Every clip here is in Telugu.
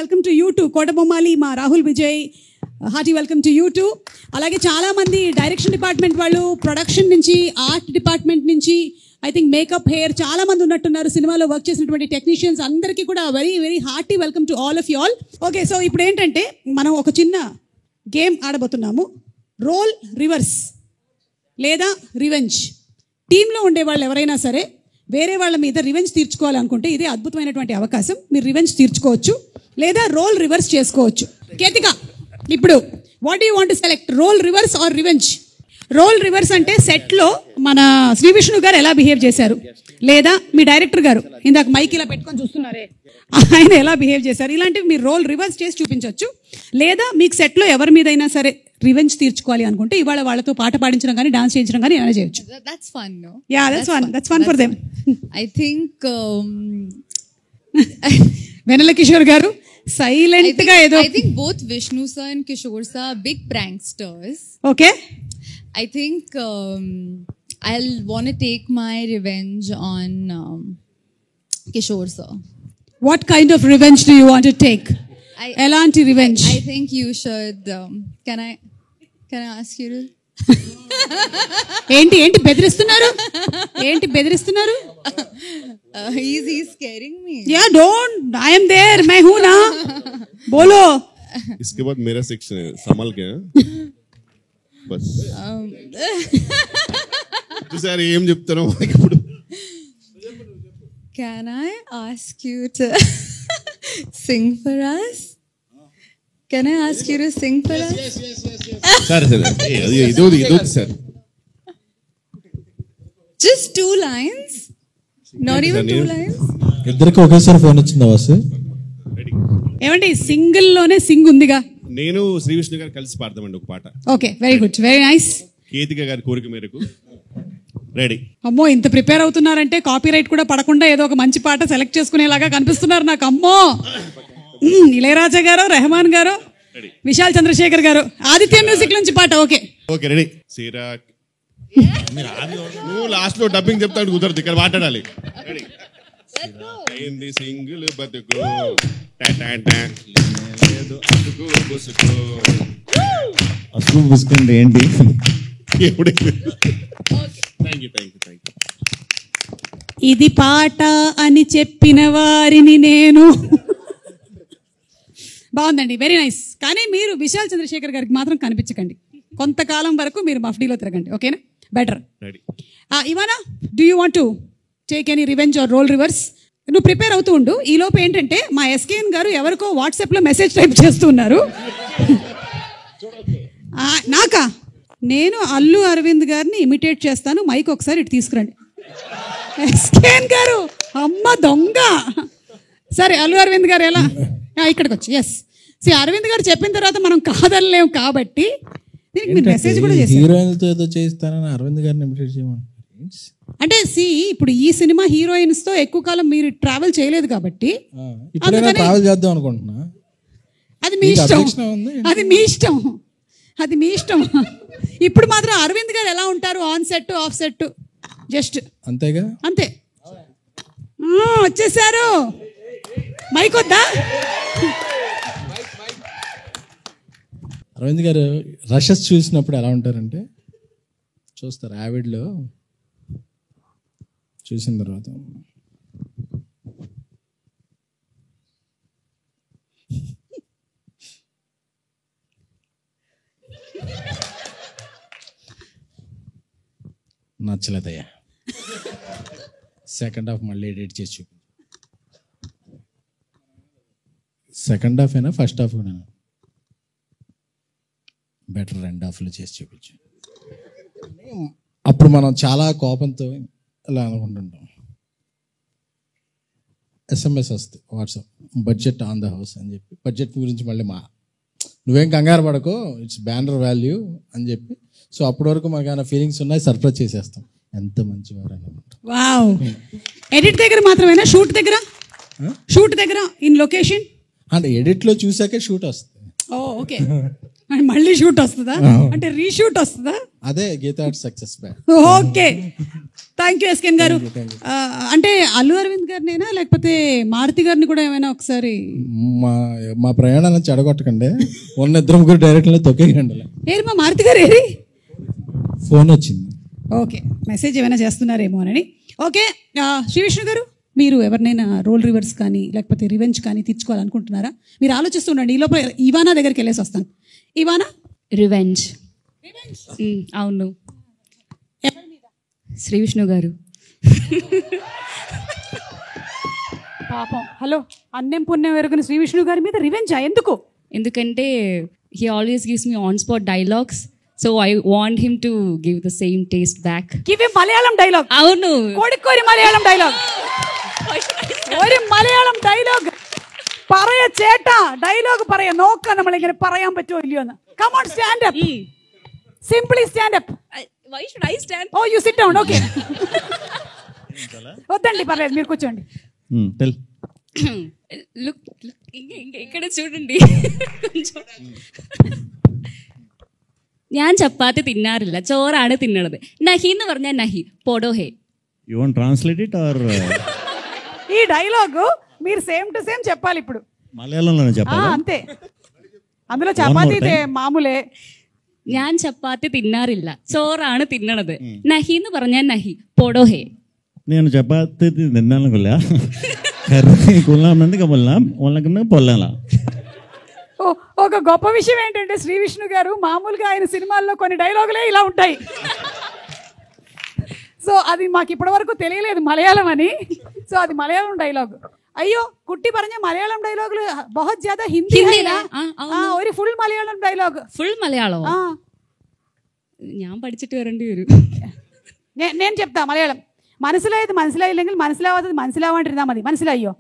Welcome to you too. Kotabommali మా Rahul Vijay, hearty welcome to you too. అలాగే చాలామంది డైరెక్షన్ డిపార్ట్మెంట్ వాళ్ళు, ప్రొడక్షన్ నుంచి, ఆర్ట్ డిపార్ట్మెంట్ నుంచి, ఐ థింక్ మేకప్, హెయిర్ చాలా మంది ఉన్నట్టున్నారు. సినిమాలో వర్క్ చేసినటువంటి టెక్నీషియన్స్ అందరికీ కూడా very very hearty welcome to all of you all. Okay, so ఇప్పుడు ఏంటంటే మనం ఒక చిన్న గేమ్ ఆడబోతున్నాము. రోల్ రివర్స్ లేదా రివెంజ్. టీంలో ఉండే వాళ్ళు ఎవరైనా సరే వేరే వాళ్ళ మీద రివెంజ్ తీర్చుకోవాలనుకుంటే ఇదే అద్భుతమైనటువంటి అవకాశం. మీరు రివెంజ్ తీర్చుకోవచ్చు లేదా రోల్ రివర్స్ చేసుకోవచ్చు. కేతిక, ఇప్పుడు what do you want to select, role reverse or revenge? Role reverse అంటే సెట్లో మన శ్రీ విష్ణు గారు ఎలా బిహేవ్ చేశారు, లేదా మీ డైరెక్టర్ గారు ఇందాక మైక్ ఇలా పెట్టుకొని చూస్తున్నారే ఆయన ఎలా బిహేవ్ చేశారు, ఇలాంటివి మీరు రోల్ రివర్స్ చేసి చూపించవచ్చు. లేదా మీకు సెట్లో ఎవరి మీదైనా సరే రివెంజ్ తీర్చుకోవాలి అనుకుంటే ఇవాళ వాళ్ళతో పాట పాడించడం కానీ డాన్స్ చేయించడం కానీ ఏమైనా చేయొచ్చు. That's fun, no? Yeah, that's fun for them. I think వెన్నెల కిషోర్ గారు సైలెంట్ గా ఏదో. I think both Vishnu sir and Kishore sir are big pranksters. Okay. I think I'll want to take my revenge on Kishore sir. What kind of revenge do you want to take? Elanti revenge. I think you should. Can I ask you to? ఏంటి బెదిరిస్తున్నారు? He's scaring me. Yeah, don't. I am there. मैं हूँ ना. बोलो. इसके बाद मेरा सेक्शन है, संभल के बस. సార్ ఏం చెప్తారో ఇప్పుడు. Can I ask you to sing for us? Can I ask you to sing for us? సరే ఇదో sir. Just 2 lines. Not even 2 lines. ఇద్దరికి ఒకేసారి ఫోన్ వచ్చిందా వాసు? ఏమండి సింగిల్ లోనే సింగ్ ఉందిగా. నేను శ్రీ విష్ణు గారు కలిసి పాడతామండి ఒక పాట. Okay, very good, very nice. Ketika గారి కోరిక మేరకు రెడీ. అమ్మో, ఇంత ప్రిపేర్ అవుతున్నారంటే కాపీరైట్ కూడా పడకుండా ఏదో ఒక మంచి పాట సెలెక్ట్ చేసుకునేలాగా కనిపిస్తున్నారు నాకు. అమ్మో, ఇళయరాజా గారు, రెహమాన్ గారు, విశాల్ చంద్రశేఖర్ గారు, ఆదిత్య మ్యూజిక్ నుంచి పాట. Okay okay ready. సిరాక్ నువ్వు లాస్ట్ లో డబ్బింగ్ చెప్తాడు, కుదరదు, ఇక్కడ మాట్లాడాలి. అయింది సింగిల్ బతుకు అసలు పుసుకుంటే ఏంటి? ఇది పాట అని చెప్పిన వారిని నేను. బాగుందండి, వెరీ నైస్. కానీ మీరు విశాల్ చంద్రశేఖర్ గారికి మాత్రం కనిపించకండి, కొంతకాలం వరకు మీరు మఫ్డీలో తిరగండి. ఓకేనా? Better. Ivana, do you want to take any revenge or role reverse? నువ్వు ప్రిపేర్ అవుతూ ఉండు. ఈ లోపు ఏంటంటే మా ఎస్కేఎన్ గారు ఎవరికో వాట్సాప్లో మెసేజ్ టైప్ చేస్తున్నారు. నాకా? నేను అల్లు అరవింద్ గారిని ఇమిటేట్ చేస్తాను, మైక్ ఒకసారి ఇటు తీసుకురండి. ఎస్కేఎన్ గారు, అమ్మ దొంగ. సరే, అల్లు అరవింద్ గారు ఎలా ఇక్కడికి వచ్చి, ఎస్ అరవింద్ గారు చెప్పిన తర్వాత మనం కాదనలేము కాబట్టి దీనికి మీరు మెసేజ్ కూడా చేశారు. హీరోయిన్తో ఏదో చేస్తానని అరవింద్ గారిని ఇమిటేట్ చేయమని. అంటే ఇప్పుడు ఈ సినిమా హీరోయిన్స్ తో ఎక్కువ కాలం మీరు ట్రావెల్ చేయలేదు కాబట్టి ట్రావెల్ చేద్దాం అనుకుంటున్నా. అది మీ ఇష్టం. ఇప్పుడు మాత్రం అరవింద్ గారు ఎలా ఉంటారు, on set of set just అంతేగా, అంతే. వచ్చేసారు, మైక్ వద్దా? అరవింద్ గారు రషెస్ చూసినప్పుడు ఎలా ఉంటారంటే, చూస్తారు యావిడ్లో చూసిన తర్వాత నచ్చలేదయ్యా, సెకండ్ హాఫ్ మళ్ళీ ఎడిట్ చేసి చూపి. సెకండ్ హాఫ్ అయినా ఫస్ట్ హాఫ్ కూడా బెటర్, 2 హాఫ్లు చేసి చూపించు. అప్పుడు మనం చాలా కోపంతో ఇలా అనుకుంటుంటాం. SMS వస్తుంది WhatsApp, budget on the house అని చెప్పి, బడ్జెట్ గురించి మళ్ళీ నువ్వేం కంగారు పడకో, ఇట్స్ బ్యానర్ వాల్యూ అని చెప్పి. సో అప్పటి వరకు మనకు ఏమైనా ఫీలింగ్స్ ఉన్నాయి, సర్ప్రైజ్ చేసేస్తాం. ఎంత మంచివారు అనుకుంటాం. వావ్. ఎడిట్ దగ్గర మాత్రమేనా? షూట్ దగ్గర ఇన్ లొకేషన్ అంటే ఎడిట్లో చూసాకే షూట్ వస్తుంది. ఓకే మళ్ళీ షూట్ వస్తుందా, అంటే రీషూట్ వస్తుందా? అదే Geetha success back. Okay, thank you SKN గారు. అంటే అల్లు అరవింద్ గారినేనా లేకపోతే మారుతి గారిని కూడా ఏమైనా ఒకసారి మా ప్రయాణాలను చెడగొట్టకండి, ఉన్న 2-3 డైరెక్ట్లో తొక్కేయండి. ఏరి మా మారుతి గారు ఏరి? ఫోన్ వచ్చింది. ఓకే, మెసేజ్ ఏమైనా చేస్తున్నారేమో అని. ఓకే, శ్రీ విష్ణు గారు, మీరు ఎవరినైనా రోల్ రివర్స్ కానీ లేకపోతే రివెంజ్ కానీ తీర్చుకోవాలనుకుంటున్నారా? మీరు ఆలోచిస్తుండండి, ఈ లోపల ఇవానా దగ్గరికి వెళ్ళేసి వస్తాను. ఇవానా, రివెంజ్. అవును, శ్రీ విష్ణు గారు. పాపం, హలో, అన్నం పుణ్యం ఎరుగుని శ్రీ విష్ణు గారి మీద రివెంజా? ఎందుకు? ఎందుకంటే he always gives me on spot dialogues, so I want him to give the same taste back. Give him Malayalam dialogue. అవును, కోడికోరి మలయాళం డైలాగ్. ഒരു മലയാളം ഡയലോഗ് പറയ ചേട്ടാ, ഡയലോഗ് പറയാ, നോക്കാം നമ്മളിങ്ങനെ പറയാൻ പറ്റുമോ ഇല്ലയോ എന്ന്. Come on, stand up, simply stand up. Why should I stand? Oh you sit down. Okay, వద్దండి పర్లేదు, మీరు కూర్చోండి. లుక్, ఇక్కడ చూడండి. ഞാൻ ചപ്പാത്തി തിന്നാറില്ല, ചോറാണ് തിന്നണത്. നഹി എന്ന് പറഞ്ഞാൽ നഹി, പോടോ ഹേ. You want to translate it or ఈ డైలాగ్ మీరు సేమ్ టు సేమ్ చెప్పాలి ఇప్పుడు. మలయాళంలోనే చెప్పాలా? అంతే, అందులో చపాతీ మామూలే. ഞാൻ ചപ്പാത്തി തിന്നാറില്ല, ചോറാണ് തിന്നണത്. നഹി എന്ന് പറഞ്ഞാൽ നഹി, പോടോ హే. నేను చపాతి తిన్నాను కొల్లా, కర్రీ కొల్లానందుకు పొల్లా, వాళ్ళకన్నా పొల్లాలా. ఒక గొప్ప విషయం ఏంటంటే శ్రీ విష్ణు గారు మామూలుగా ఆయన సినిమాల్లో కొన్ని డైలాగులే ఇలా ఉంటాయి. సో అది మాకు ఇప్పటి వరకు తెలియలేదు మలయాళం అని. సో అది మలయాళం డైలాగ్. అయ్యో കുട്ടി പറഞ്ഞ മലയാളം ഡയലോഗിൽ बहुत ज्यादा ഹിന്ദി ഒരു ഫുൾ മലയാളം ഡയലോഗ്. ഫുൾ മലയാളമോ? ഞാൻ പഠിച്ചിട്ട് വരേണ്ടി വരും. నేను చెప్తా మలయాళం. മനസ്സിലായത് മനസ്സിലായില്ലെങ്കിൽ മനസ്സിലാവാത്തത് മനസ്സിലാവാണ്ടിരുന്നാ മതി. മനസ്സിലായോ?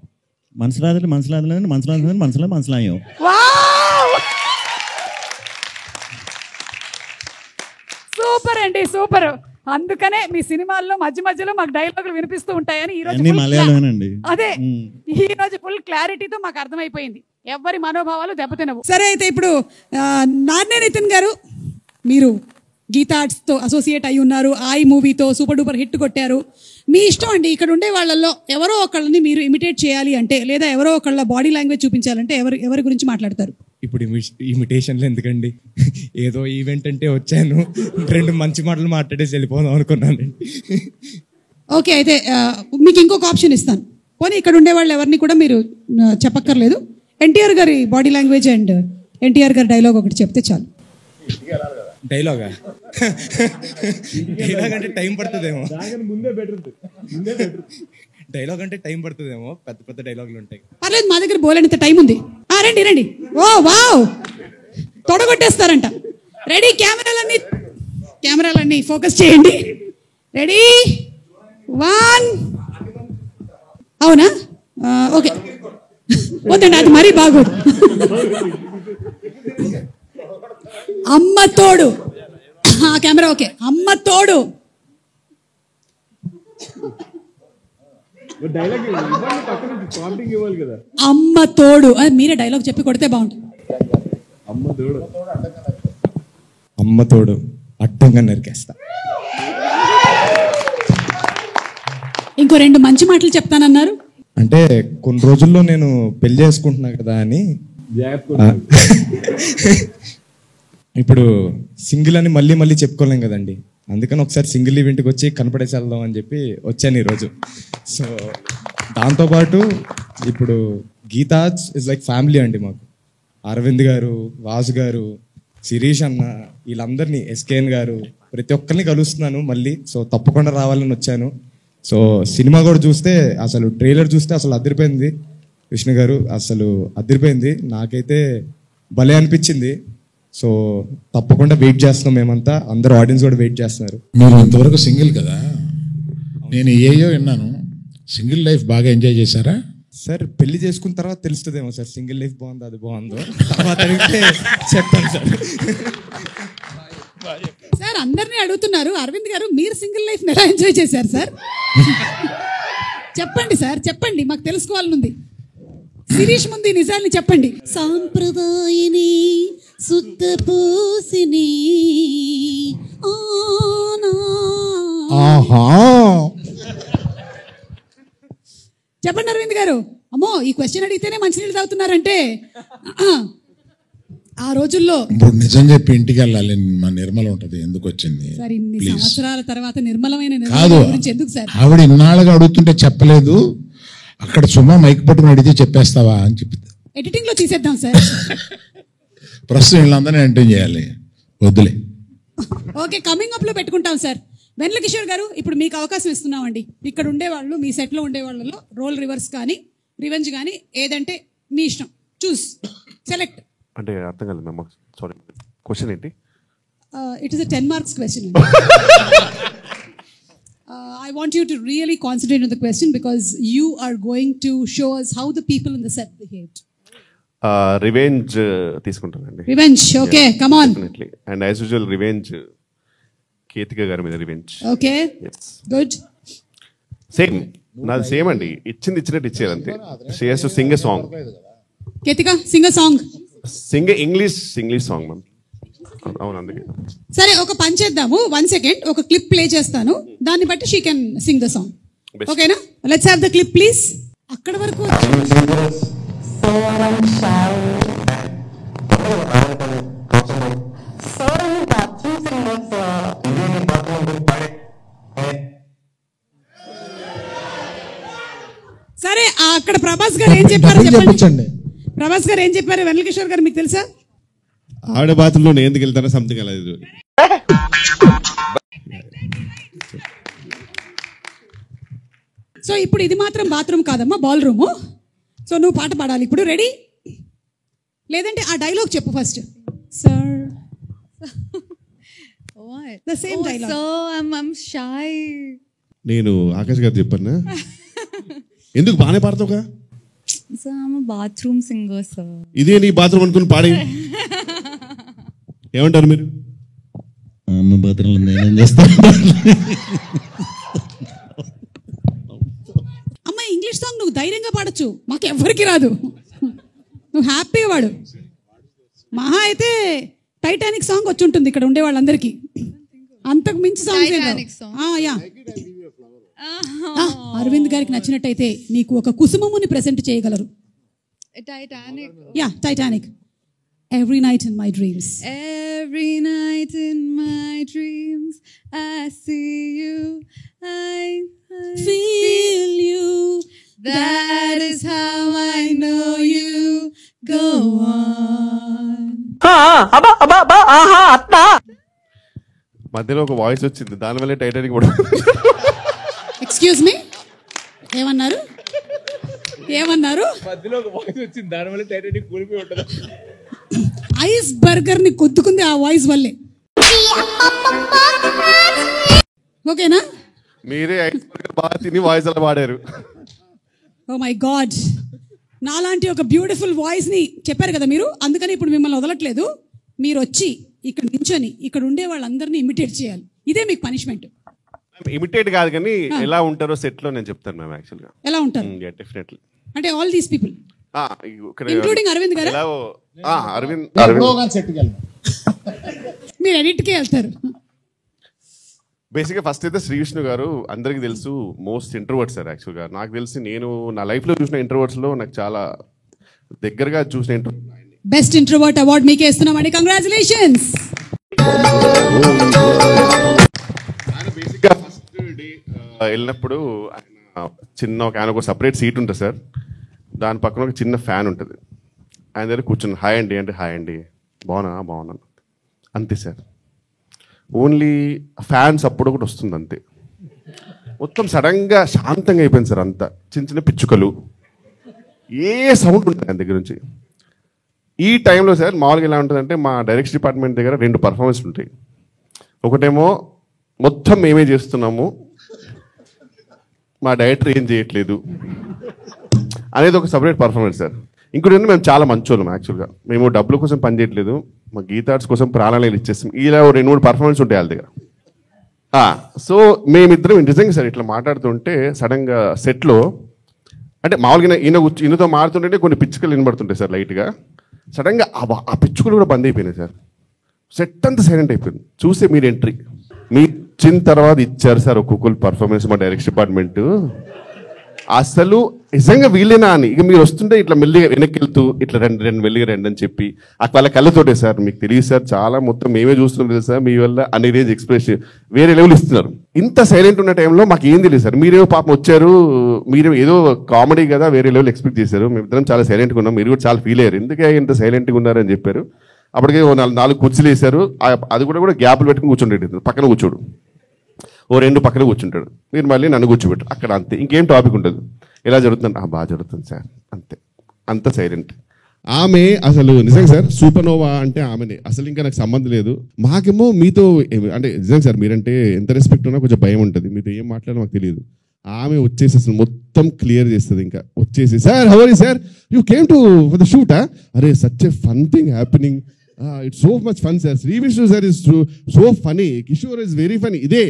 മനസ്സിലായോ? సూపర్ అండి, సూపర్. అందుకనే మీ సినిమాల్లో మధ్య మధ్యలో మాకు డైలాగులు వినిపిస్తూ ఉంటాయని ఈ రోజు అదే ఈ రోజు ఫుల్ క్లారిటీతో మాకు అర్థమైపోయింది. ఎవరి మనోభావాలు దెబ్బతినవు. సరే, అయితే ఇప్పుడు నాన్నే నితిన్ గారు, మీరు గీతా ఆర్ట్స్తో అసోసియేట్ అయి ఉన్నారు. ఐ మూవీతో సూపర్ డూపర్ హిట్ కొట్టారు. మీ ఇష్టం అండి, ఇక్కడ ఉండే వాళ్ళల్లో ఎవరో ఒకళ్ళని మీరు ఇమిటేట్ చేయాలి అంటే, లేదా ఎవరో ఒకళ్ళ బాడీ లాంగ్వేజ్ చూపించాలంటే ఎవరి గురించి మాట్లాడతారు? ఇప్పుడు ఇమిటేషన్లు ఎందుకండి, ఏదో ఈవెంట్ అంటే వచ్చాను, 2 మంచి మాటలు మాట్లాడేసి వెళ్ళిపోదాం అనుకున్నానండి. ఓకే, అయితే మీకు ఇంకొక ఆప్షన్ ఇస్తాను. పోనీ ఇక్కడ ఉండే వాళ్ళు ఎవరిని కూడా మీరు చెప్పక్కర్లేదు. ఎన్టీఆర్ గారి బాడీ లాంగ్వేజ్ అండ్ ఎన్టీఆర్ గారి డైలాగ్ ఒకటి చెప్తే చాలు. డైలాగా? డైలాగ్ అంటే టైం పడుతుందేమో, డైలాగ్ అంటే టైం పడుతుందేమో, పెద్ద పెద్ద డైలాగులు ఉంటాయి. పర్లేదు, మా దగ్గర బోలేనంత టైం ఉంది. రండి రండి. ఓ వావ్, తొడగొట్టేస్తారంట. రెడీ, కెమెరాలన్నీ ఫోకస్ చేయండి. రెడీ, 1. అవునా? ఓకే, వద్దండి, అది మరీ బాగోదు. అమ్మ తోడు, కెమెరా ఓకే. అమ్మ తోడు, అమ్మ తోడు. మీరే డైలాగ్ చెప్పి కొడితే బాగుంటుంది. అమ్మ తోడు అడ్డంగా నరికేస్తా. ఇంకో 2 మంచి మాటలు చెప్తానన్నారు. అంటే కొన్ని రోజుల్లో నేను పెళ్లి చేసుకుంటున్నా కదా అని, ఇప్పుడు సింగిల్ అని మళ్ళీ మళ్ళీ చెప్పుకోలేం కదండి. అందుకని ఒకసారి సింగిల్ ఈవెంట్కి వచ్చి కనపడేసి వెళ్దాం అని చెప్పి వచ్చాను ఈరోజు. సో దాంతోపాటు ఇప్పుడు గీతా ఇస్ లైక్ ఫ్యామిలీ అండి మాకు. అరవింద్ గారు, వాసు గారు, శిరీష్ అన్న, వీళ్ళందరినీ, ఎస్కేఎన్ గారు, ప్రతి ఒక్కరిని కలుస్తున్నాను మళ్ళీ. సో తప్పకుండా రావాలని వచ్చాను. సో సినిమా కూడా చూస్తే, అసలు ట్రైలర్ చూస్తే అసలు అదిరిపోయింది. విష్ణు గారు అసలు అదిరిపోయింది, నాకైతే భలే అనిపించింది. సో తప్పకుండా వెయిట్ చేస్తున్నాం మేమంతా, అందరూ ఆడియన్స్ కూడా వెయిట్ చేస్తున్నారు. మీరు ఇంతవరకు సింగిల్ కదా, నేను ఏయో విన్నాను, సింగిల్ లైఫ్ బాగా ఎంజాయ్ చేశారా? సార్ పెళ్లి చేసుకున్న తర్వాత తెలుస్తుందేమో సార్, సింగిల్ లైఫ్ బాగుందో అది బాగుందో, తర్వాత అడిగితే చెప్తాను సార్. సార్ అందరినీ అడుగుతున్నారు, అరవింద్ గారు మీరు సింగిల్ లైఫ్ ఎలా ఎంజాయ్ చేశారు సార్? చెప్పండి సార్, చెప్పండి, మాకు తెలుసుకోవాలనుంది. శిరీష్ ముందు ఈ నిజాల్ని చెప్పండి. సాంప్రదాయిని శుద్ధ పూసిని ఆహా చెప్పండి అరవింద్ గారు. అమ్మో ఈ క్వశ్చన్ అడిగితేనే మంచినీళ్ళు తాగుతున్నారంటే ఆ రోజుల్లో. ఇప్పుడు నిజం చెప్పి ఇంటికి వెళ్ళాలి. మా నిర్మల ఉంటది, ఎందుకు వచ్చింది సార్ ఇన్ని Please. సంవత్సరాల తర్వాత నిర్మలమైన కాదు, నిర్మల గురించి ఎందుకు సార్? ఆవిడ ఇన్నాళ్ళుగా అడుగుతుంటే చెప్పలేదు. అక్కడ సుమా మైక్ పట్టుకుని అడిగితే చెప్పేస్తావా అని చెప్పి ఎడిటింగ్ లో తీసేద్దాం సార్. ప్రస్తుతం వీళ్ళందరినీ ఎంటైన్ చేయాలి, వద్దులే. ఓకే, కమింగ్ అప్ లో పెట్టుకుంటాం సార్. వెన్నెల కిషోర్ గారు, ఇప్పుడు మీకు అవకాశం ఇస్తున్నామండి. ఇక్కడ ఉండేవాళ్ళు, మీ సెట్ లో ఉండే వాళ్ళలో రోల్ రివర్స్ కానీ రివెంజ్ కానీ ఏదంటే మీ ఇష్టం, చూస్ సెలెక్ట్. అంటే అర్థం కాలేదు మ్యామ్, సారీ. క్వశ్చన్ ఏంటి? It is a 10 marks question. I want you to really concentrate on the question because you are going to show us how the people in the set behaved. Revenge తీసుకుంటానండి. Revenge, okay, come on. Definitely. And as usual revenge Ketika గారి మీద రివెంజ్. Okay, good. సేమ్ నాది సేమ్ అండి, ఇచ్చినట్టు ఇచ్చేయాలి అంతే. She has to sing a song. Ketika, sing a song. Singh English song ma'am. అవును, అందుకే. సరే, ఒక పని చేద్దాము. 1 second, ఒక క్లిప్ ప్లే చేస్తాను, దాన్ని బట్టి she can sing the song. ఓకేనా? Let's have the clip please. అక్కడ వరకు సరే. అక్కడ ప్రభాస్ గారు ఏం చెప్పారో చెప్పండి. చెప్పించండి. ప్రభాస్ గారు ఏం చెప్పారు? వెన్నెల కిషోర్ గారు మీకు తెలుసా? ఆవిడ బాత్రూంలో నేను ఎందుకు వెళ్తానో సంథింగ్ అలా ఇది. సో ఇప్పుడు ఇది మాత్రం బాత్రూమ్ కాదమ్మా, బాల్ రూము. సో నువ్వు పాట పాడాలి ఇప్పుడు. రెడీ? లేదంటే ఆ డైలాగ్ చెప్పు first. Sir What? The same dialogue. So I'm shy. నేను ఆకాష్ గారు చెప్పాను, ఎందుకు బాగానే పాడతావుగా? So I'm a bathroom singer, sir. ఇదే నీ బాత్రూమ్ అనుకుని పాడి. ఏమంటారు మీరు? అమ్మ బాత్రూంలో నేనేం చేస్తాను? అమ్మ ఇంగ్లీష్ సాంగ్ నువ్వు ధైర్యంగా పాడొచ్చు, మాకు ఎవ్వరికి రాదు. నువ్వు హ్యాపీగా పాడు. మహా అయితే టైటానిక్ సాంగ్ వచ్చి ఉంటుంది ఇక్కడ ఉండే వాళ్ళందరికీ, అంతకు మించి Titanic song. యా. అరవింద్ గారికి నచ్చినట్టయితే నీకు ఒక కుసుమముని ప్రెజెంట్ చేయగలరు. Titanic. Yeah, Titanic. Every night in my dreams. Every night in my dreams, I see you. I Feel you. That is how I know you. Go on. మధ్యలో ఒక వాయిస్ వచ్చింది, దానివల్ల టైటానిక్ కూడా. ఎక్స్క్యూజ్ మీ, ఏమన్నారు? మధ్యలో ఒక వాయిస్ వచ్చింది, దానివల్ల టైటానిక్ కూలిపోయి ఉంటుంది. ఐస్ బర్గర్ ని కొద్దుకుంది ఆ వాయిస్ వల్లే. ఓకేనా? మీరే ఐస్ బర్గర్ బాగా తిని వాయిస్ అలా పాడారు. ఓ మై గాడ్, నాలాంటి ఒక బ్యూటిఫుల్ వాయిస్ ని చెప్పారు కదా మీరు, అందుకని ఇప్పుడు మిమ్మల్ని వదలట్లేదు. మీరు వచ్చి ఇక్కడ నించొని ఇక్కడ ఉండే వాళ్ళందరినీ ఇమిటేట్ చేయాలి. ఇదే మీకు పనిష్మెంట్. ఇమిటేట్ కాదు కానీ ఎలా ఉంటారో సెట్ లో నేను చెప్తాను మ్యామ్. యాక్చువల్గా ఎలా ఉంటారు డెఫినెట్లీ అంటే ఆల్ దీస్ పీపుల్ ఇక్కడ ఇంక్లూడింగ్ అరవింద్ గారు. అరవింద్ సెట్కి వెళ్ళాం. మీరు ఎడిట్కే వెళ్తారు. బేసిక్గా ఫస్ట్ అయితే శ్రీ విష్ణు గారు అందరికి తెలుసు మోస్ట్ ఇంట్రోవర్ట్ సార్. యాక్చువల్గా నాకు తెలిసి నేను నా లైఫ్లో చూసిన ఇంట్రోవర్ట్స్లో నాకు చాలా దగ్గరగా చూసిన ఇంట్రోవర్ట్. బెస్ట్ ఇంట్రోవర్ట్ అవార్డ్ మీకే ఇస్తున్నామండి. కంగ్రాచులేషన్స్. బేసిక్గా ఫస్ట్ డే వెళ్ళినప్పుడు ఆయన ఒక సపరేట్ సీట్ ఉంటుంది సార్, దాని పక్కన ఒక చిన్న ఫ్యాన్ ఉంటుంది. ఆయన దగ్గర కూర్చుని హాయ్ అండి అంటే హాయ్ అండి బాగున్నాను అంతే సార్. ఓన్లీ ఫ్యాన్స్ అప్పుడు ఒకటి వస్తుంది అంతే. మొత్తం సడన్గా శాంతంగా అయిపోయింది సార్. అంతా చిన్న చిన్న పిచ్చుకలు, ఏ సౌండ్ ఉంటుంది ఆయన దగ్గర నుంచి. ఈ టైంలో సార్ మామూలుగా ఎలా ఉంటుందంటే మా డైరెక్షన్ డిపార్ట్మెంట్ దగ్గర 2 పర్ఫార్మెన్స్ ఉంటాయి. ఒకటేమో మొత్తం మేమే చేస్తున్నాము, మా డైరెక్టర్ ఏం చేయట్లేదు అనేది ఒక సపరేట్ పర్ఫార్మెన్స్ సార్. ఇంకోటి మేము చాలా మంచోళ్ళం యాక్చువల్గా. మేము డబ్బుల కోసం పని చేయట్లేదు, మా గీతార్ట్స్ కోసం ప్రాణాలు ఇచ్చేస్తాం. ఇలా 2-3 పర్ఫార్మెన్స్ ఉంటాయి వాళ్ళ దగ్గర. సో మేమిద్దరం నిజంగా సార్ ఇట్లా మాట్లాడుతుంటే సడన్గా సెట్లో అంటే మామూలుగా ఈయనతో మారుతుంటే కొన్ని పిచ్చుకలు వినబడుతుంటాయి సార్ లైట్గా. సడన్గా ఆ పిచ్చుకలు కూడా బంద్ అయిపోయినాయి సార్. సెట్ అంతా సైలెంట్ అయిపోయింది. చూస్తే మీరు ఎంట్రీ మీ ఇచ్చిన తర్వాత ఇచ్చారు సార్ ఒక్కొక్కరు పర్ఫార్మెన్స్ మా డైరెక్షన్ డిపార్ట్మెంట్. అసలు నిజంగా వీళ్ళేనా అని ఇక మీరు వస్తుంటే ఇట్లా మెల్లిగా వెనక్కి వెళ్తూ ఇట్లా రెండు మెల్లిగా రండి అని చెప్పి వాళ్ళ కళ్ళతోటే సార్ మీకు తెలియదు సార్ చాలా మొత్తం మేమే చూస్తున్నాం కదా సార్ మీ వల్ల అన్ని రేంజ్ ఎక్స్ప్రెషన్ వేరే లెవెల్ ఇస్తున్నారు. ఇంత సైలెంట్ ఉన్న టైంలో మాకు ఏం తెలియదు సార్. మీరేమో పాపం వచ్చారు, మీరు ఏదో కామెడీ కదా వేరే లెవెల్ ఎక్స్పెక్ట్ చేశారు. మేమిద్దరం చాలా సైలెంట్గా ఉన్నాం, మీరు కూడా చాలా ఫీల్ అయ్యారు ఎందుకే ఇంత సైలెంట్గా ఉన్నారని చెప్పారు. అప్పటికే 4 కుర్చీలు వేశారు. అది కూడా గ్యాప్లు పెట్టుకుని కూర్చుంటాడు, పక్కన కూర్చోడు, 2 పక్కన కూర్చుంటాడు. మీరు మళ్ళీ నన్ను కూర్చోబెట్టారు అక్కడ, అంతే. ఇంకేం టాపిక్ ఉంటుంది. ఎలా జరుగుతుంది? బాగా జరుగుతుంది సార్, అంతే. అంత సైలెంట్. ఆమె అసలు నిజంగా సార్ సూపర్నోవా అంటే ఆమెనే. అసలు ఇంకా నాకు సంబంధం లేదు. మాకేమో మీతో అంటే నిజంగా సార్ మీరంటే ఎంత రెస్పెక్ట్ ఉన్నా కొంచెం భయం ఉంటుంది. మీతో ఏం మాట్లాడో మాకు తెలియదు. ఆమె వచ్చేసి అసలు మొత్తం క్లియర్ చేస్తుంది. ఇంకా వచ్చేసి sir how are you sir, you came to for the shoot? అరే such a fun thing happening, it's so much fun sir. Shri Vishnu sir is so funny, Kishore is very funny. ఇదే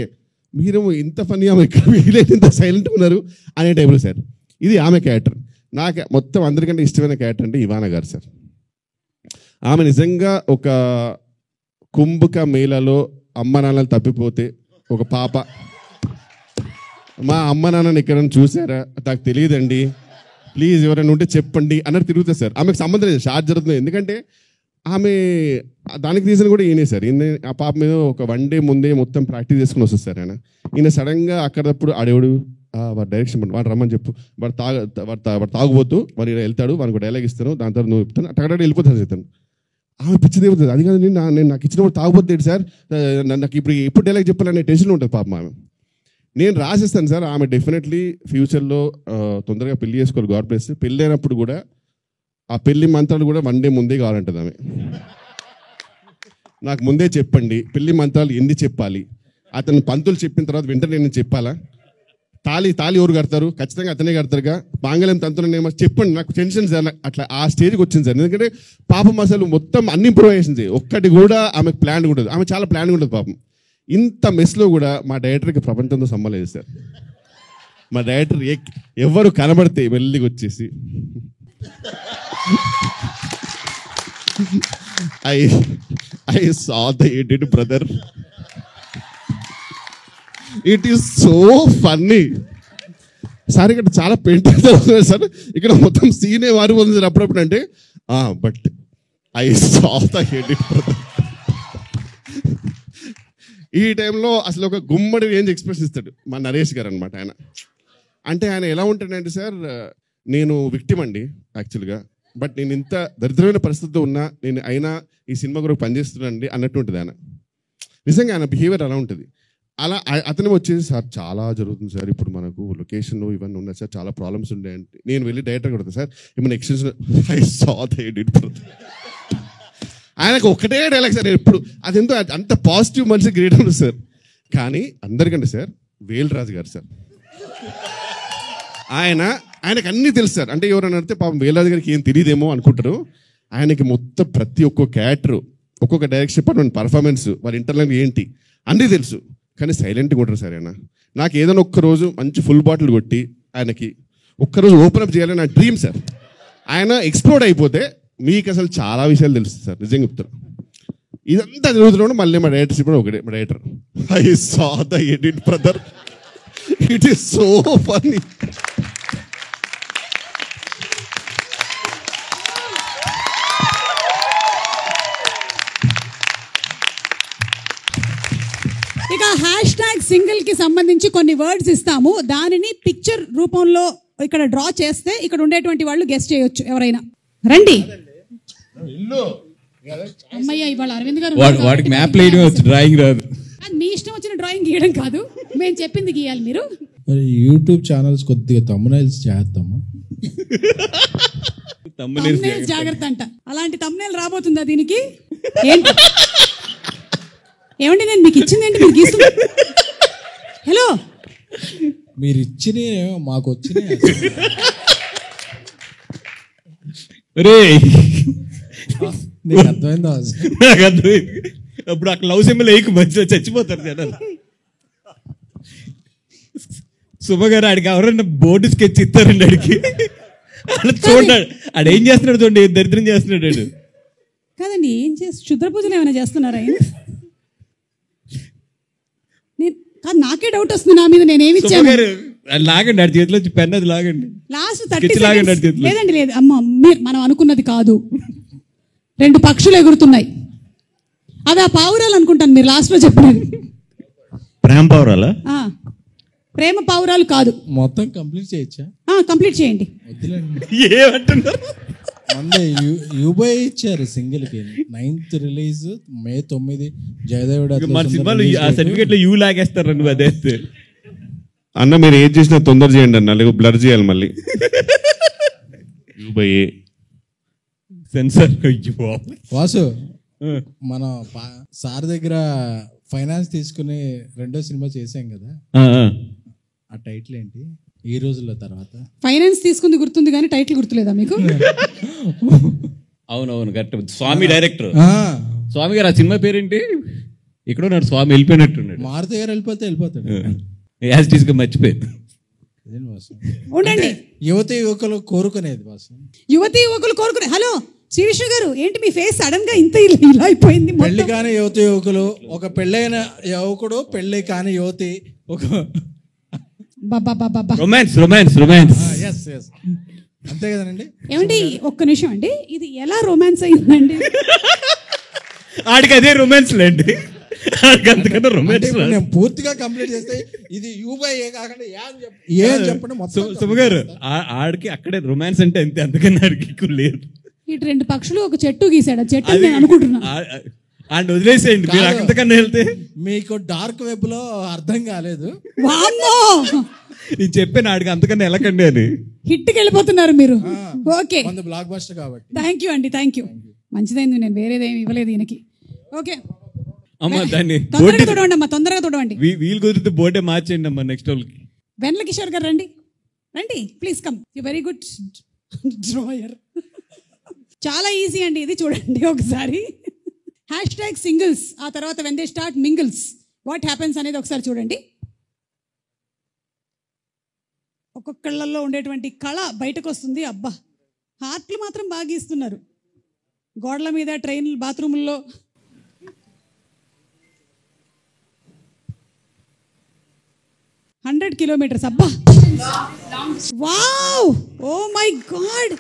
మీరేమో ఇంత ఫనీ, ఆమె ఇక్కడ ఇంత సైలెంట్ ఉన్నారు అనే టైంలో సార్. ఇది ఆమె క్యారెక్టర్. నాకు మొత్తం అందరికంటే ఇష్టమైన క్యారెక్టర్ అంటే ఇవానా గారు సార్. ఆమె నిజంగా ఒక కుంభక మేళలో అమ్మ నాన్నలు తప్పిపోతే ఒక పాప, మా అమ్మ నాన్నని ఎక్కడైనా చూసారా నాకు తెలియదండి, ప్లీజ్ ఎవరైనా ఉంటే చెప్పండి అన్నట్టు తిరుగుతుంది సార్. ఆమెకు సంబంధం లేదు, షార్ట్ జరుగుతుంది. ఎందుకంటే ఆమె దానికి రీజన్ కూడా ఈయనే సార్. ఈయన ఆ పాప మీద ఒక 1 డే ముందే మొత్తం ప్రాక్టీస్ చేసుకుని వస్తుంది సార్. ఈయన సడన్గా అక్కడప్పుడు ఆడేవాడు వాడు డైరెక్షన్ వాడు రమ్మని చెప్పు, వాడు తాగుబోతూ వాడు వెళ్తాడు, వానికి డైలాగ్ ఇస్తాను, దాని తర్వాత నువ్వు చెప్తాను, అక్కడ వెళ్ళిపోతాను చెప్తాను. ఆమె పిచ్చిది అవుతుంది. అది కాదు నేను నాకు ఇచ్చినప్పుడు తాగుబోతుంది సార్, నాకు ఇప్పుడు డైలాగ్ చెప్పాలనే టెన్షన్ ఉంటుంది పాపం ఆమె. నేను రాసిస్తాను సార్. ఆమె డెఫినెట్లీ ఫ్యూచర్లో తొందరగా పెళ్లి చేసుకోవాలి, గాడ్ బ్లెస్. పెళ్ళి అయినప్పుడు కూడా ఆ పెళ్లి మంత్రాలు కూడా 1 డే ముందే కావాలంటుంది ఆమె. నాకు ముందే చెప్పండి పెళ్లి మంత్రాలు ఎన్ని చెప్పాలి, అతను పంతులు చెప్పిన తర్వాత వెంటనే నేను చెప్పాలా, తాళి ఎవరు కడతారు, ఖచ్చితంగా అతనే కడతారుగా, మాంగళ్యం తంతులనేమో చెప్పండి, నాకు టెన్షన్ సార్. అట్లా ఆ స్టేజ్కి వచ్చింది సార్. ఎందుకంటే పాపం అసలు మొత్తం అన్ని ఇంప్రూవైజేషన్స్ ఒక్కటి కూడా ఆమెకు ప్లాన్ ఉంటుంది. ఆమె చాలా ప్లాన్ ఉంటుంది పాపం. ఇంత మెస్లో కూడా మా డైరెక్టర్కి ప్రపంచంతో సంబంధం లేదు సార్. మా డైరెక్టర్ ఎవరు కనబడితే వెళ్ళికి వచ్చేసి I saw the edit, brother. It is so funny. Sir ఇక్కడ చాలా పెయింట్ అవుతుంది సార్. ఇక్కడ మొత్తం సీనే వారు ఉంది సార్ అప్పుడప్పుడు. అంటే but I saw the edit, brother. ఈ టైంలో అసలు ఒక గుమ్మడి రేంజ్ ఎక్స్ప్రెస్ ఇస్తాడు మా నరేష్ గారు అనమాట. అంటే ఆయన ఎలా ఉంటాడంటే సార్, నేను విక్టిమ్ అండి యాక్చువల్గా, బట్ నేను ఇంత దరిద్రమైన పరిస్థితిలో ఉన్నా నేను అయినా ఈ సినిమా కొరకు పనిచేస్తున్నానండి అన్నట్టు ఉంటుంది ఆయన. నిజంగా ఆయన బిహేవియర్ అలా ఉంటుంది. అలా అతను వచ్చేసి సార్ చాలా జరుగుతుంది సార్, ఇప్పుడు మనకు లొకేషన్లో ఇవన్నీ ఉన్నాయి సార్, చాలా ప్రాబ్లమ్స్ ఉంటాయంటే నేను వెళ్ళి డైరెక్టర్ కొడతాను సార్, ఏమైనా extension I saw the edit. ఆయనకు ఒకటే డైలాగ్ సార్ ఎప్పుడు. అదెంతో అంత పాజిటివ్ మనిషి గ్రేట్ ఉంది సార్. కానీ అందరికంటే సార్ వేల్రాజు గారు సార్, ఆయనకు అన్నీ తెలుసు సార్. అంటే ఎవరైనా అడిగితే పాపం వేల్రాజు గారికి ఏం తెలియదేమో అనుకుంటారు. ఆయనకి మొత్తం ప్రతి ఒక్క క్యారెక్టర్, ఒక్కొక్క డైరెక్షన్ డిపార్ట్మెంట్ పర్ఫార్మెన్స్, వాళ్ళ ఇంటర్నల్ ఏంటి అన్నీ తెలుసు. కానీ సైలెంట్గా ఉంటారు సార్ ఆయన. నాకు ఏదైనా ఒక్కరోజు మంచి ఫుల్ బాటిల్ కొట్టి ఆయనకి ఒక్కరోజు ఓపెన్ అప్ చేయాలని నా డ్రీమ్ సార్. ఆయన ఎక్స్ప్లోర్డ్ అయిపోతే మీకు అసలు చాలా విషయాలు తెలుస్తుంది సార్. నిజంగా చెప్తాను. ఇదంతా జరుగుతున్నాడు. మళ్ళీ మా డైరెక్టర్ కూడా ఒకటే, మా director I saw the edit, brother. It is so funny. ఇక #single కి సంబంధించి కొన్ని వర్డ్స్ ఇస్తాము. దానిని పిక్చర్ రూపంలో ఇక్కడ డ్రా చేస్తే ఇక్కడ ఉండేటువంటి వాళ్ళు గెస్ట్ చేయొచ్చు. ఎవరైనా రండి. అమ్మయ్య, ఇవాళ అరవింద్ గారు వాడికి మ్యాప్ వేయడం వచ్చు, డ్రాయింగ్ రాదు. మీ ఇష్టం వచ్చిన డ్రాయింగ్ గీయడం కాదు, మేము చెప్పింది గీయాలి మీరు. మరి యూట్యూబ్ ఛానల్స్ కొద్దిగా తమ్మునైల్స్ చేద్దామా? తమ్మునైల్స్ జాగ్రత్త అంట. అలాంటి తమ్మునైల్ రాబోతుందా దీనికి? ఏంటి ఏమండి నేను మీకు ఇచ్చిందేంటి మీరు గీస్తున్నా? హలో, మీరు ఇచ్చినే మాకు వచ్చినాయి. నీకు అర్థమైందా? నాకు అర్థమైంది. అప్పుడు అక్కడ లవ్ సింబల్ వేయకు, మంచిగా చచ్చిపోతారు జనాలు. శుభ గారు ఆడికి ఎవరైనా బోర్డు స్కెచ్ ఇస్తారండి ఆడికి. చూడండి ఆడు ఏం చేస్తున్నాడు, చూడండి ఏం దరిద్రం చేస్తున్నాడు ఆడు. కాదండి, ఏం చేసి క్షుద్ర పూజలు ఏమైనా చేస్తున్నారా ఆయన? కాదు, నాకే డౌట్ వస్తుంది నా మీద. నేనేమి ఇచ్చాను? లాగండి ఆడి చేతిలో పెన్, అది లాగండి. లాస్ట్ లాగండి ఆడి చేతిలో. లేదండి, లేదు అమ్మ, మనం అనుకున్నది కాదు. 2 పక్షులు ఎగురుతున్నాయి, అవి ఆ పావురాలు అనుకుంటాను మీరు లాస్ట్ లో చెప్పినది. ప్రేమ పావురాలా? ప్రేమ పావురాలు కాదు. మొత్తం కంప్లీట్ చేయొచ్చా? కంప్లీట్ చేయండి. ఏమంటున్నారు? మందే యూబై ఇచ్చారు సింగిల్ కి. 9th release, May 9 జయదేవుడు. మన సినిమాలో ఆ సర్టిఫికేట్ లో యూ లాగేస్తారు నువ్వు అదే. అన్న మీరు ఏం చేసినా తొందర చేయండి అన్న, లేకపోతే బ్లర్ చేయాలి మళ్ళీ. యూబైఏ సెన్సర్. వాసు, మన సార్ దగ్గర ఫైనాన్స్ తీసుకుని 2వ సినిమా చేసాం కదా, ఆ టైటిల్ ఏంటి ఈ రోజుల్లో? తర్వాత ఫైనాన్స్ తీసుకుంది గుర్తుంది కానీ టైటిల్ గుర్తులేదా మీకు? అవునవును, కరెక్ట్. స్వామి డైరెక్టర్ స్వామి గారు. ఆ సినిమా పేరేంటి? ఇక్కడ ఉన్నాడు స్వామి, వెళ్ళిపోయినట్టున్నాడు. మారుతి గారు వెళ్ళిపోతాడు. యాజ్ టీస్ గా మర్చిపోయాడు. ఉండండి, యువతి యువకులు కోరుకునేది బాసు. యువతి యువకులు కోరుకునే. హలో శ్రీ విష్ణు గారు, ఏంటి మీ ఫేస్ సడన్ గా ఇంత ఇలా అయిపోయింది? పెళ్లి కాని యువతి యువకులు, ఒక పెళ్ళైన యువకుడు, పెళ్లి కాని యువతి, ఒక రొమాన్స్ రొమాన్స్ రొమాన్స్. అంతే కదండి. ఏమండి ఒక్క నిమిషం అండి, ఇది ఎలా రొమాన్స్ అయిందండి? ఆడికి అదే రొమాన్స్ లేండి, అంతకన్నా రొమాన్స్. నేను పూర్తిగా కంప్లీట్ చేస్తే ఇది యూబై కాకుండా ఏం చెప్పండి మొత్తం. శుభ గారు, ఆడికి అక్కడే రొమాన్స్ అంటే అంతే, అంతకన్నా ఆడికి లేదు. ఇటు 2 పక్షులు ఒక చెట్టు గీసాడు, ఆ చెట్టు నేను అనుకుంటున్నా. అండ్ వదిలేసేయండి మీరు, అంతకన్నా వెళ్తే. మీకు డార్క్ వెబ్ లో అర్థం కాలేదు. నేను చెప్పాను ఆడికి అంతకన్నా వెళ్ళకండి అని. హిట్కి వెళ్ళిపోతున్నారు మీరు. ఓకే, బ్లాక్ బస్టర్ కాబట్టి. థ్యాంక్ యూ అండి, థ్యాంక్ యూ. మంచిదైంది, నేను వేరేదేమి ఇవ్వలేదు ఈయనకి. ఓకే అమ్మా, దాన్ని తొందరగా తొడవండి అమ్మా, తొందరగా తొడవండి. వీలు కుదిరితే బోర్డే మార్చేయండి అమ్మా నెక్స్ట్ వాళ్ళకి. వెన్నెల కిషోర్ గారు రండి, రండి please come. You very good drawer. చాలా ఈజీ అండి ఇది, చూడండి ఒకసారి. #singles, ఆ తర్వాత when they start mingles what happens అనేది ఒకసారి చూడండి. ఒక్కొక్కళ్ళల్లో ఉండేటువంటి కళ బయటకు వస్తుంది. అబ్బా, హార్ట్లు మాత్రం బాగా గీస్తున్నారు. గోడల మీద, ట్రైన్ బాత్రూముల్లో. $100 kilometers. అబ్బా, wow, oh my god,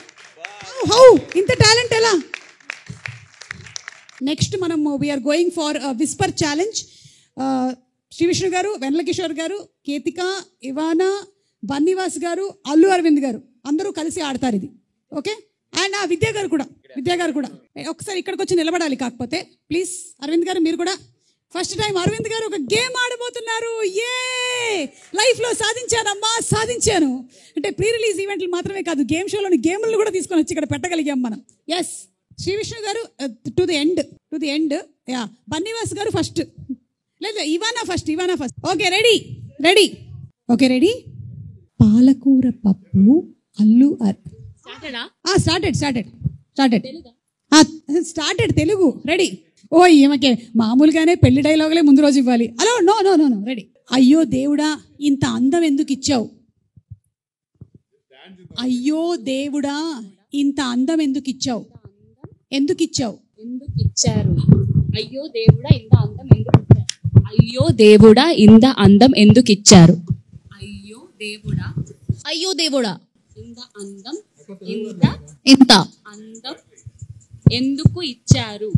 how ఇంత టాలెంట్ ఎలా? నెక్స్ట్ మనం we're going for whisper challenge. Shri Vishnu గారు, వెన్నెల కిషోర్ గారు, కేతిక, ఇవానా, బన్నీవాస్ గారు, అల్లు అరవింద్ గారు అందరూ కలిసి ఆడతారు ఇది. ఓకే, అండ్ విద్యా గారు కూడా ఒకసారి ఇక్కడికి వచ్చి నిలబడాలి. కాకపోతే ప్లీజ్ అరవింద్ గారు మీరు కూడా. ఫస్ట్ టైం అరవింద్ గారు ఒక గేమ్ ఆడబోతున్నారు. లైఫ్లో సాధించానమ్మా, సాధించాను అంటే ప్రీ రిలీజ్ ఈవెంట్లు మాత్రమే కాదు, గేమ్ షోలోని గేములను కూడా తీసుకొని వచ్చి ఇక్కడ పెట్టగలిగాం మనం. ఎస్, శ్రీ విష్ణు గారు to the end. Yeah, Bunny Vas గారు ఫస్ట్, లేదా Ivana first. Okay, ready. Okay, ready. పాలకూర పప్పు, అల్లు స్టార్టెడ్ తెలుగు. రెడీ. ఓ ఈమెకే మామూలుగానే పెళ్లి డైలాగులే ముందు రోజు ఇవ్వాలి. Hello, no, ready. అయ్యో దేవుడా, ఇంత అందం ఎందుకు ఇచ్చావు? అయ్యో దేవుడా, ఇంత అందం ఎందుకు ఇచ్చావు? ఎందుకు ఇచ్చారు? అయ్యో దేవుడా, ఇంత అందం ఎందుకు ఇచ్చారు? అయ్యో దేవుడా, ఇంత అందం ఎందుకు ఇచ్చారు? అయ్యో దేవుడా, ఇంత అందం ఎందుకు ఇచ్చారు?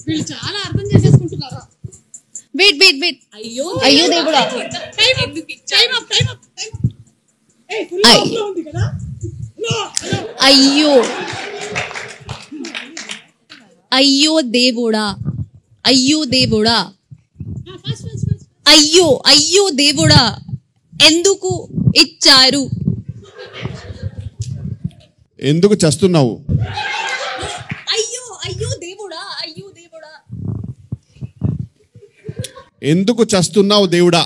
వీళ్ళు చాలా అర్థం చేసేసుకుంటున్నారు. వెయిట్. అయ్యో దేవుడా, అయ్యో దేవుడా, అయ్యో దేవుడా, ఎందుకు ఇచ్చారు? ఎందుకు చస్తున్నావు? అయ్యో దేవుడా, ఎందుకు చస్తున్నావు దేవుడా?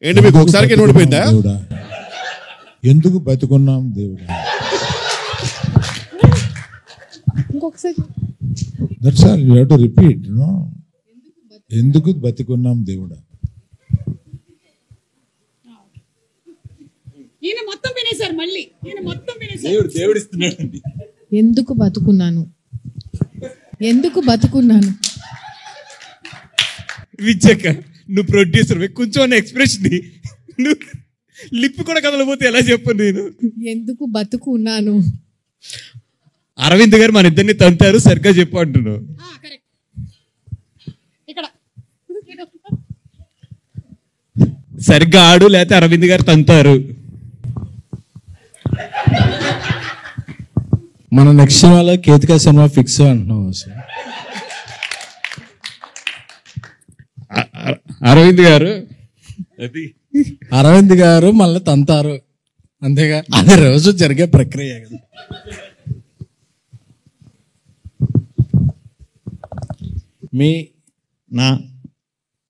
ఏంటి మీకు ఒకసారికి నోడిపోయిందా? దేవుడా, ఎందుకు బతుకున్నాం దేవుడా? ఇంకొకసారి that's all you have to repeat. No, ఎందుకు బతికున్నాం దేవుడా. ఈయన మొత్తం వినేశారు, మళ్ళీ ఈయన మొత్తం వినేశారు. దేవుడు ఇస్తున్నాడు. ఎందుకు బతుకున్నాను, ఎందుకు బతుకున్నాను. విచ్చక్క నువ్వు ప్రొడ్యూసర్, కొంచెం ఎక్స్ప్రెషన్ నువ్వు లిప్ కూడా కదలపోతే ఎలా చెప్పను నేను. ఎందుకు బతుకున్నాను. అరవింద్ గారు మన ఇద్దరిని తంతారు, సరిగ్గా చెప్పు అంటున్నావు. ఇక్కడ సరిగ్గా ఆడు, లేకపోతే అరవింద్ గారు తంతారు. మన నెక్స్ట్ సినిమాలో కేతికా సినిమా ఫిక్స్ అంటున్నావు అసలు. అరవింద్ గారు అరవింద్ గారు మళ్ళీ తంతారు, అంతేగా, అది రోజు జరిగే ప్రక్రియ కదా. మీ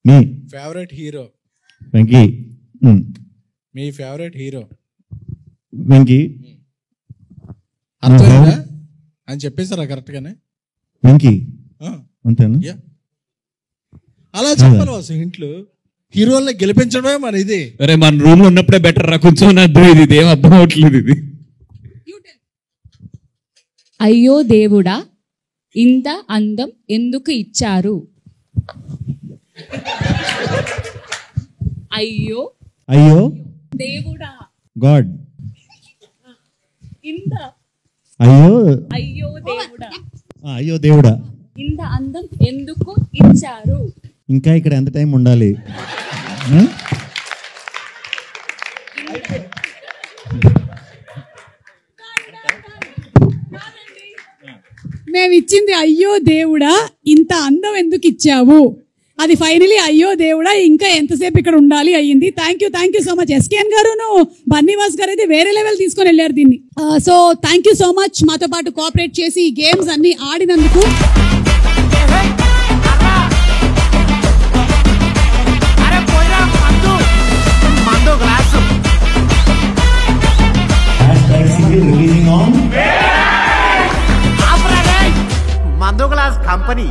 మీ ఫేవరెట్ హీరో వెంకీ. మీ ఫేవరెట్ హీరో వెంకీ అర్థమైందా అని చెప్పేసారా కరెక్ట్ గానే? వెంకీ ఆ, అంతేనా? యా. అలా చెప్పాలి అసలు ఇంట్లో హీరోల్ని గెలిపించడమే మన ఇది. అరే మన రూమ్ లో ఉన్నప్పుడే బెటర్ రా, కొంచెం అర్థం ఇది ఏం అర్థం అవట్లేదు ఇది. అయ్యో దేవుడా ఇంత అందం ఎందుకు ఇచ్చారు. అయ్యో అయ్యో దేవుడా గాడ్. ఇంత అయ్యో అయ్యో దేవుడా అయ్యో దేవుడా ఇంత అందం ఎందుకు ఇచ్చారు. ఇంకా ఇక్కడ ఎంత టైం ఉండాలి? మేము ఇచ్చింది అయ్యో దేవుడా ఇంత అందం ఎందుకు ఇచ్చావు, అది ఫైనలీ అయ్యో దేవుడా ఇంకా ఎంతసేపు ఇక్కడ ఉండాలి అయ్యింది. Thank you so much. SKN గారును బన్నీవాస్ గారు అయితే వేరే లెవెల్ తీసుకొని వెళ్ళారు దీన్ని. So thank you so much మాతో పాటు కోఆపరేట్ చేసి ఈ గేమ్స్ అన్ని ఆడినందుకు. Mando Glass Company.